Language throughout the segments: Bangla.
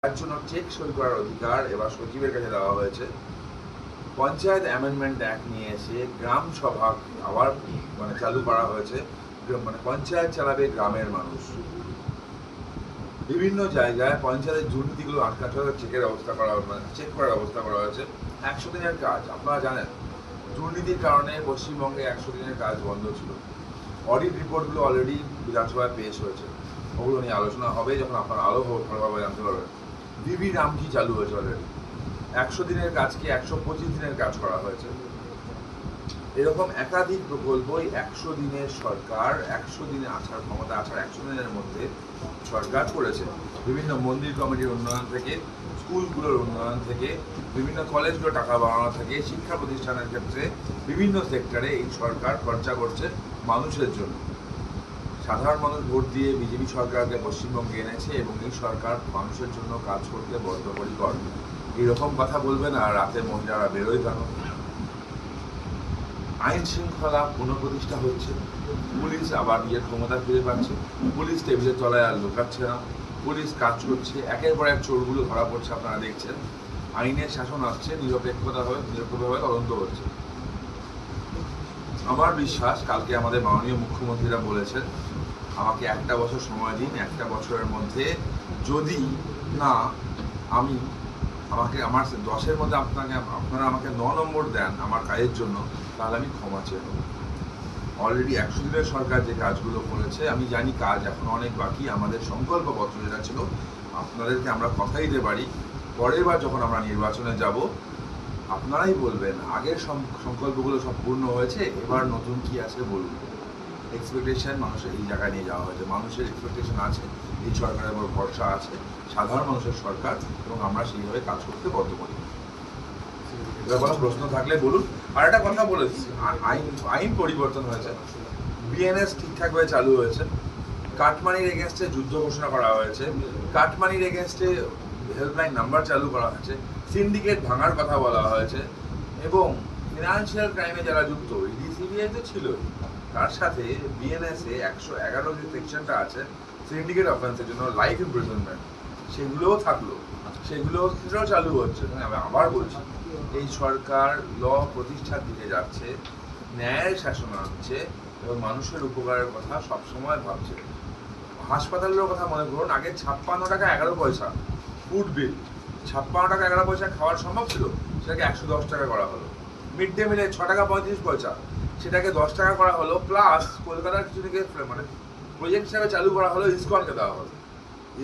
তার জন্য চেক সই করার অধিকার এবার সচিবের কাছে দেওয়া হয়েছে। পঞ্চায়েত অ্যামেন্ডমেন্ট অ্যাক্ট নিয়ে এসে গ্রাম সভা আবার চালু করা হয়েছে। পঞ্চায়েত চালাবে গ্রামের মানুষ। বিভিন্ন জায়গায় পঞ্চায়েতের দুর্নীতিগুলো আটকাতে হবে, চেকের ব্যবস্থা করা চেক করার ব্যবস্থা করা হয়েছে। 100 দিনের কাজ, আপনারা জানেন দুর্নীতির কারণে পশ্চিমবঙ্গে 100 দিনের কাজ বন্ধ ছিল। অডিট রিপোর্টগুলো অলরেডি বিধানসভায় পেশ হয়েছে, ওগুলো নিয়ে আলোচনা হবে যখন আপনারা আরও ভালোভাবে জানতে পারবেন। বিবি রামজি চালু হয়েছে অলরেডি। 100 দিনের কাজকে 125 দিনের কাজ করা হয়েছে। এরকম একাধিক প্রকল্পই 100 দিনের সরকার 100 দিনে আসার ক্ষমতা আসার 100 দিনের মধ্যে সরকার করেছে। বিভিন্ন মন্দির কমিটির উন্নয়ন থেকে, স্কুলগুলোর উন্নয়ন থেকে, বিভিন্ন কলেজগুলো টাকা বাড়ানো থেকে, শিক্ষা প্রতিষ্ঠানের ক্ষেত্রে বিভিন্ন সেক্টরে এই সরকার খরচা করছে মানুষের জন্য। সাধারণ মানুষ ভোট দিয়ে বিজেপি সরকারকে পশ্চিমবঙ্গে এনেছে এবং এই সরকার মানুষের জন্য কাজ করতে বদ্ধপরিকর। এইরকম কথা বলবেন আর রাতে মহিলারা বেরোয় কেন? আইন শৃঙ্খলা পুনঃপ্রতিষ্ঠা হচ্ছে, পুলিশ আবার নিজের ক্ষমতা ফিরে পাচ্ছে, পুলিশ টেবিলের তলায় আর লুকাচ্ছে না, পুলিশ কাজ করছে, একের পর এক চোরগুলো ধরা পড়ছে, আপনারা দেখছেন। আইনের শাসন আসছে, নিরপেক্ষভাবে তদন্ত হচ্ছে। আমার বিশ্বাস কালকে আমাদের মাননীয় মুখ্যমন্ত্রীরা বলেছেন আমাকে 1টা বছর সময় দিন, 1টা বছরের মধ্যে যদি না আমার 10-এর মধ্যে আপনারা আমাকে 9 নম্বর দেন আমার কাজের জন্য, তাহলে আমি ক্ষমা চেয়ে নেব। অলরেডি 100 দিনের সরকার যে কাজগুলো করেছে, আমি জানি কাজ এখন অনেক বাকি। আমাদের সংকল্পপত্র যেটা ছিল আপনাদেরকে আমরা কথা দিতে পারি, পরের বার যখন আমরা নির্বাচনে যাব আপনারাই বলবেন আগের সংকল্পগুলো সব পূর্ণ হয়েছে, এবার নতুন কি আছে বলুন। এক্সপেকটেশন মানুষের এই জায়গায় নিয়ে যাওয়া হয়েছে। মানুষের এক্সপেকটেশন আছে, এই সরকারের উপর ভরসা আছে, সাধারণ মানুষের সরকার, এবং আমরা সেইভাবে কাজ করতে বদ্ধপরিকর। কোনো প্রশ্ন থাকলে বলুন। আর একটা কথা বলেছি, আইন পরিবর্তন হয়েছে, বিএনএস ঠিকঠাকভাবে চালু হয়েছে, কাটমানির এগেনস্টে যুদ্ধ ঘোষণা করা হয়েছে, কাটমানির এগেনস্টে হেল্পলাইন নাম্বার চালু করা হয়েছে, সিন্ডিকেট ভাঙার কথা বলা হয়েছে, এবং ফিনান্সিয়াল ক্রাইমে যারা যুক্ত, ইডি সিবিআই তো ছিলই, তার সাথে বিএনএসে 111 যে সেকশনটা আছে সিন্ডিকেট অফেন্সের জন্য লাইফ ইমপ্রিজনমেন্ট, সেগুলোও থাকলো, সেটাও চালু হচ্ছে। আমি আবার বলছি, এই সরকার ল প্রতিষ্ঠার দিকে যাচ্ছে, ন্যায়ের শাসন আনছে এবং মানুষের উপকারের কথা সবসময় ভাবছে। হাসপাতালের কথা মনে করুন, আগে 56 টাকা 11 পয়সা ফুড বিল, 56 টাকা 11 পয়সা খাওয়ার সম্ভব ছিল, সেটাকে 110 টাকা করা হলো। মিড ডে মিলে 6 টাকা 35 পয়সা, সেটাকে 10 টাকা করা হলো, প্লাস কলকাতার কিছু থেকে প্রজেক্ট হিসাবে চালু করা হলো, ইসকনকে দেওয়া হলো।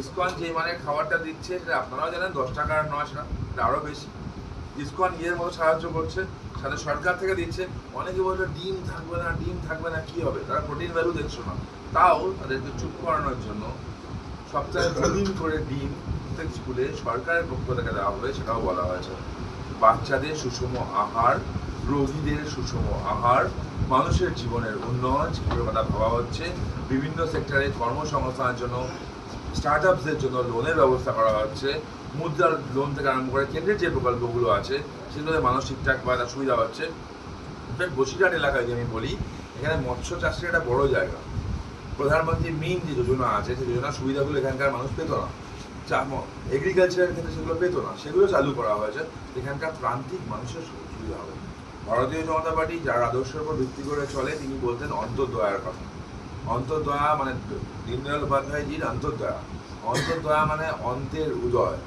ইসকন যে খাবারটা দিচ্ছে সেটা আপনারাও জানেন, 10 টাকার নয়, সেটা আরও বেশি। ইসকন ইয়ের মতো সাহায্য করছে, সাথে সরকার থেকে দিচ্ছে। অনেকে বলছে ডিম থাকবে না কি হবে, তারা প্রোটিন ভ্যালু দেখছো না, তাও তাদেরকে চুপ করানোর জন্য সপ্তাহে 2 দিন করে ডিম প্রত্যেক স্কুলে সরকারের পক্ষ থেকে দেওয়া হবে, সেটাও বলা হয়েছে। বাচ্চাদের সুষম আহার, রোগীদের সুষম আহার, মানুষের জীবনের উন্নয়ন, সেগুলোর কথা ভাবা হচ্ছে। বিভিন্ন সেক্টরে কর্মসংস্থানের জন্য, স্টার্টআপসদের জন্য লোনের ব্যবস্থা করা হচ্ছে। মুদ্রার লোন থেকে আরম্ভ করে কেন্দ্রের যে প্রকল্পগুলো আছে সেগুলোতে মানুষ ঠিকঠাক পায়, তার সুবিধা হচ্ছে। ইনফ্যাক্ট বসিরহাট এলাকায় যদি আমি বলি, এখানে মৎস্য চাষের একটা বড় জায়গা। প্রধানমন্ত্রী মিন যে যোজনা আছে, সেই যোজনার সুবিধাগুলো এখানকার মানুষ পেত না। এগ্রিকালচারের ক্ষেত্রে সেগুলো পেত না, সেগুলো চালু করা হয়েছে, এখানকার প্রান্তিক মানুষের সুবিধা হবে। ভারতীয় জনতা পার্টি যার আদর্শের উপর ভিত্তি করে চলে, তিনি বলতেন অন্তর্দয়ার কথা। অন্তর্দয়া মানে দীনদয়াল উপাধ্যায়জির অন্তর্দয়া। অন্তর্দয়া মানে অন্তের উদয়।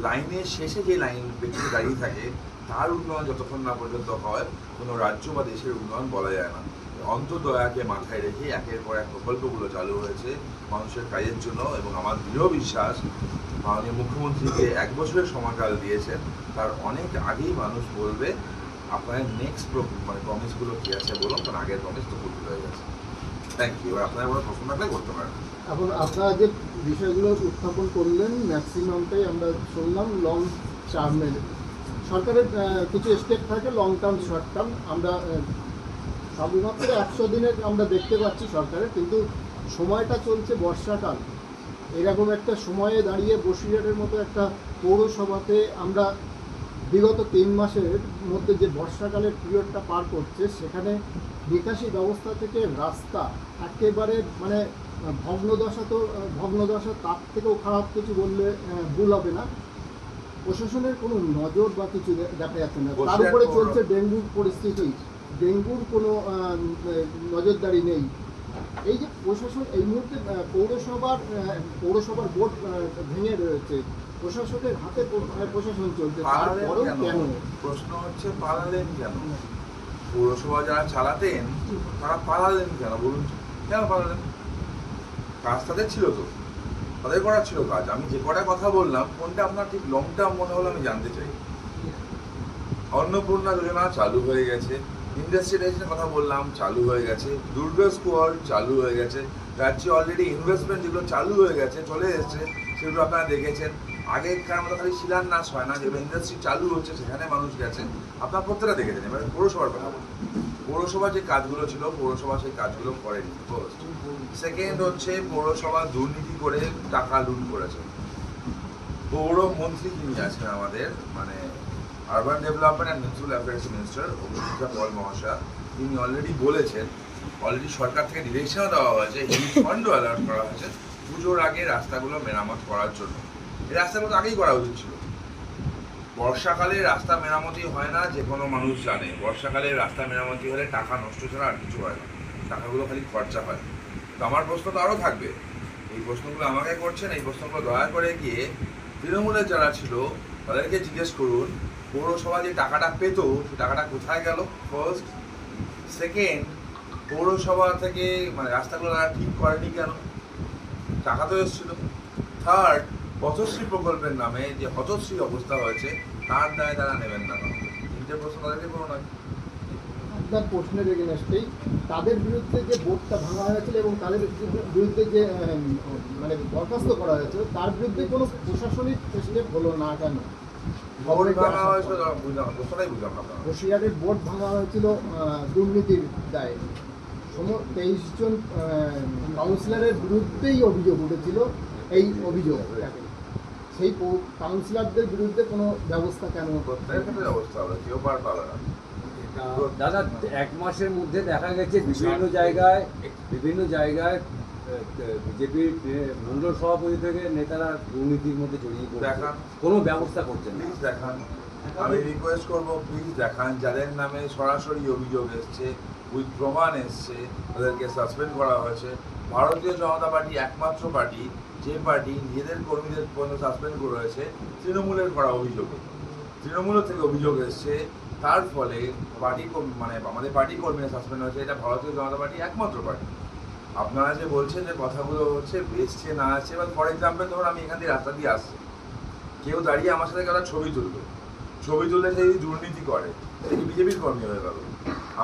লাইনের শেষে যে লাইন ব্যক্তি দাঁড়িয়ে থাকে, তার উন্নয়ন যতক্ষণ না পর্যন্ত হয়, কোনো রাজ্য বা দেশের উন্নয়ন বলা যায় না। অন্তর্দয়াকে মাথায় রেখে একের পর এক প্রকল্পগুলো চালু হয়েছে মানুষের কাজের জন্য, এবং আমার দৃঢ় বিশ্বাস মাননীয় মুখ্যমন্ত্রীকে 1 বছরের সময়কাল দিয়েছেন, তার অনেক আগেই মানুষ বলবে আপনার নেক্সট প্রমিসগুলো কী আছে বলুন, কারণ আগের প্রমিস তো ফুলফিল হয়ে গেছে। Thank you. এবার আপনার কোনো প্রশ্ন থাকলে করতে পারেন। এখন আপনারা যে বিষয়গুলো উত্থাপন করলেন, ম্যাক্সিমামটাই আমরা শুনলাম লং টার্মের। সরকারের কিছু স্টেপ থাকে লং টার্ম, শর্ট টার্ম। আমরা সবেমাত্র 100 দিনের আমরা দেখতে পাচ্ছি সরকারের, কিন্তু সময়টা চলছে বর্ষাকাল। এরকম একটা সময়ে দাঁড়িয়ে বসিরহাটের মতো একটা পৌরসভাতে আমরা বিগত 3 মাসের মধ্যে যে বর্ষাকালের পিরিয়ডটা পার করছে, সেখানে নিকাশি ব্যবস্থা থেকে রাস্তা একেবারে ভগ্নদশা তার থেকেও খারাপ কিছু বললে ভুল হবে না। প্রশাসনের কোনো নজর বা কিছু দেখা যাচ্ছে না। তার উপরে চলছে ডেঙ্গুর পরিস্থিতি, ডেঙ্গুর কোনো নজরদারি নেই। এই যে প্রশাসন এই মুহূর্তে পৌরসভার বোর্ড ভেঙে রয়েছে, প্রশাসনের হাতে প্রশাসন চলছে, তারপরেও কেন? প্রশ্ন হচ্ছে পালালেন কেন? পৌরসভা যারা চালাতেন তারা পালালেন কেন বলুন? কেন পালালেন? কাজ তাদের ছিল তো, তাদের করার ছিল কাজ। আমি যে কটা কথা বললাম কোনটা আপনার ঠিক লং টার্ম মনে হলো আমি জানতে চাই। অন্নপূর্ণা যোজনা চালু হয়ে গেছে, ইন্ডাস্ট্রিয়ালাইজেশনের কথা বললাম চালু হয়ে গেছে, দুর্গা স্কোয়াড চালু হয়ে গেছে, রাজ্যে অলরেডি ইনভেস্টমেন্ট যেগুলো চালু হয়ে গেছে চলে এসেছে সেগুলো আপনারা দেখেছেন। আগেকার মতো খালি শিলান্যাস হয় না, যেগুলো ইন্ডাস্ট্রি চালু হচ্ছে সেখানে মানুষ গেছেন, আপনার প্রত্যেকটা দেখেছেন। এবার পৌরসভার কথা বলুন, পৌরসভা যে কাজগুলো ছিল পৌরসভা সেই কাজগুলো করেনি। ফার্স্ট। সেকেন্ড হচ্ছে পৌরসভা দুর্নীতি করে টাকা লুট করেছে। পৌরমন্ত্রী যিনি আছেন আমাদের, মানে urban development and municipal affairs minister Abhijit Pal মহাশয়, তিনি অলরেডি বলেছেন, অলরেডি সরকার থেকে ডিরেকশনও দেওয়া হয়েছে, হিউজ ফান্ডও অ্যালার্ট করা হয়েছে পুজোর আগে রাস্তাগুলো মেরামত করার জন্য। এই রাস্তাগুলো আগেই করা উচিত ছিল। বর্ষাকালে রাস্তা মেরামতি হয় না, যে কোনো মানুষ জানে। বর্ষাকালে রাস্তা মেরামতি হলে টাকা নষ্ট ছাড়া আর কিছু হয় না, টাকাগুলো খালি খরচা হয়। তো আমার প্রশ্ন তো আরও থাকবে, এই প্রশ্নগুলো আমাকে করছেন, এই প্রশ্নগুলো দয়া করে গিয়ে তৃণমূলের যারা ছিল তাদেরকে জিজ্ঞেস করুন, পৌরসভা যে টাকাটা পেত সে টাকাটা কোথায় গেল। ফার্স্ট। সেকেন্ড, পৌরসভা থেকে মানে রাস্তাগুলো তারা ঠিক করেনি কেন? টাকা তো এসেছিল। থার্ড, পথশ্রী প্রকল্পের নামে যে হতশ্রী অবস্থা হয়েছে তার দায় তারা নেবেন না কেন? তিনটে প্রশ্ন তাদেরকে করুন। আপনার প্রশ্নের এগেনস্টেই তাদের বিরুদ্ধে যে বোর্ডটা ভাঙা হয়েছিল এবং তাদের বিরুদ্ধে যে মানে বরখাস্ত করা হয়েছিল তার বিরুদ্ধে কোনো প্রশাসনিক স্টেপ হলো না কেন? বসিরহাটের বোর্ড ভাঙা হয়েছিল দুর্নীতির দায়ে। 23 জন কাউন্সিলরের বিরুদ্ধেই অভিযোগ উঠেছিল। এই অভিযোগ সেই কাউন্সিলরদের বিরুদ্ধে কোনো ব্যবস্থা কেন? ব্যবস্থা হবে, কেউ পার পাবে না। দাদা, 1 মাসের মধ্যে দেখা গেছে বিভিন্ন জায়গায় বিজেপির মন্ডল সভাপতি থেকে নেতারা দুর্নীতির মধ্যে জড়িয়ে পড়েছে, কোনো ব্যবস্থা করছেন না। প্লিজ দেখান, আমি রিকোয়েস্ট করবো, প্লিজ দেখান। যাদের নামে সরাসরি অভিযোগ এসছে, উইথ প্রমাণ এসছে, তাদেরকে সাসপেন্ড করা হয়েছে। ভারতীয় জনতা পার্টি একমাত্র পার্টি যে পার্টি নিজেদের কর্মীদের পর্যন্ত সাসপেন্ড করে রয়েছে তৃণমূলের করা অভিযোগে। তৃণমূলের থেকে অভিযোগ এসছে, তার ফলে পার্টি মানে আমাদের পার্টি কর্মীরা সাসপেন্ড হয়েছে। এটা ভারতীয় জনতা পার্টি একমাত্র পার্টি। আপনারা যে বলছেন যে কথাগুলো হচ্ছে এসছে না আসছে, এবার ফর এক্সাম্পল ধরুন আমি এখান দিয়ে রাস্তা দিয়ে আসছি, কেউ দাঁড়িয়ে আমার সাথে একটা ছবি তুলবে, ছবি তুললে সে যদি দুর্নীতি করে সে কি বিজেপির কর্মী হয়ে গেল?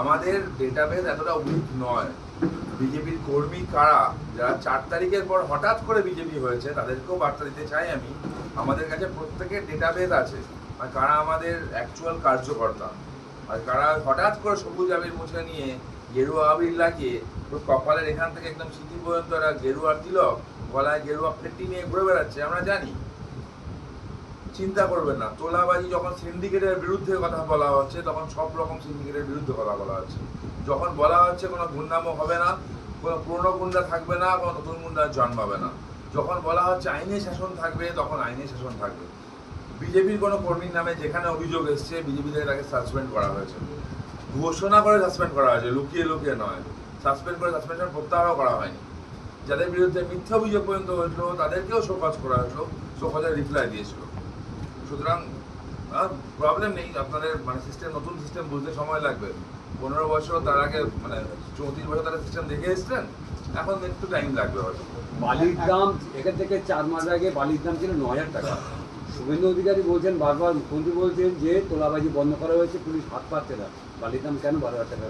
আমাদের ডেটাবেস এতটা উইক নয়। বিজেপির কর্মী কারা, যারা 4 তারিখের পর হঠাৎ করে বিজেপি হয়েছে তাদেরকেও বার্তা দিতে চাই আমি, আমাদের কাছে প্রত্যেকের ডেটাবেস আছে, আর কারা আমাদের অ্যাকচুয়াল কার্যকর্তা, আর কারা হঠাৎ করে সবুজ আবির মুছে নিয়ে গেরুয়া আবির লাগিয়ে কপালের এখান থেকে একদম সিটি পর্যন্ত এরা গেরুয়া তিলক, গলায় গেরুয়া ফেট্টি নিয়ে ঘুরে বেড়াচ্ছে, আমরা জানি। চিন্তা করবেন না, তোলাবাজি যখন সিন্ডিকেটের বিরুদ্ধে কথা বলা হচ্ছে তখন সব রকম সিন্ডিকেটের বিরুদ্ধে কথা বলা হচ্ছে। যখন বলা হচ্ছে কোনো গুন্ডামো হবে না, কোনো পুরনো গুন্ডা থাকবে না, কোনো নতুন গুন্ডা জন্মাবে না, যখন বলা হচ্ছে আইনে শাসন থাকবে তখন আইনে শাসন থাকবে। বিজেপির কোনো কর্মীর নামে যেখানে অভিযোগ এসছে বিজেপি থেকে তাকে সাসপেন্ড করা হয়েছে, ঘোষণা করে সাসপেন্ড করা হয়েছে, লুকিয়ে লুকিয়ে নয়। সাসপেন্ড করে সাসপেনশন প্রত্যাহারও করা হয়নি। যাদের বিরুদ্ধে মিথ্যা অভিযোগ পর্যন্ত হয়েছিল তাদেরকেও শোকজ করা হয়েছিল, শোকজের রিপ্লাই দিয়েছিল। সুতরাং প্রবলেম নেই, আপনাদের মানে সিস্টেম, নতুন সিস্টেম বুঝতে সময় লাগবে। 15 বছর তার আগে মানে 34 বছর তারা সিস্টেম দেখে এসছেন, এখন একটু টাইম লাগবে হয়তো। বালির দাম এখান থেকে 4 মাস আগে বালির দাম ছিল 9,000 টাকা। শুভেন্দু অধিকারী বলছেন, বারবার মুখ্যমন্ত্রী বলছেন যে তোলাবাজি বন্ধ করা হয়েছে, পুলিশ হাত পাচ্ছে না। বালির দাম কেন 12,000 টাকা?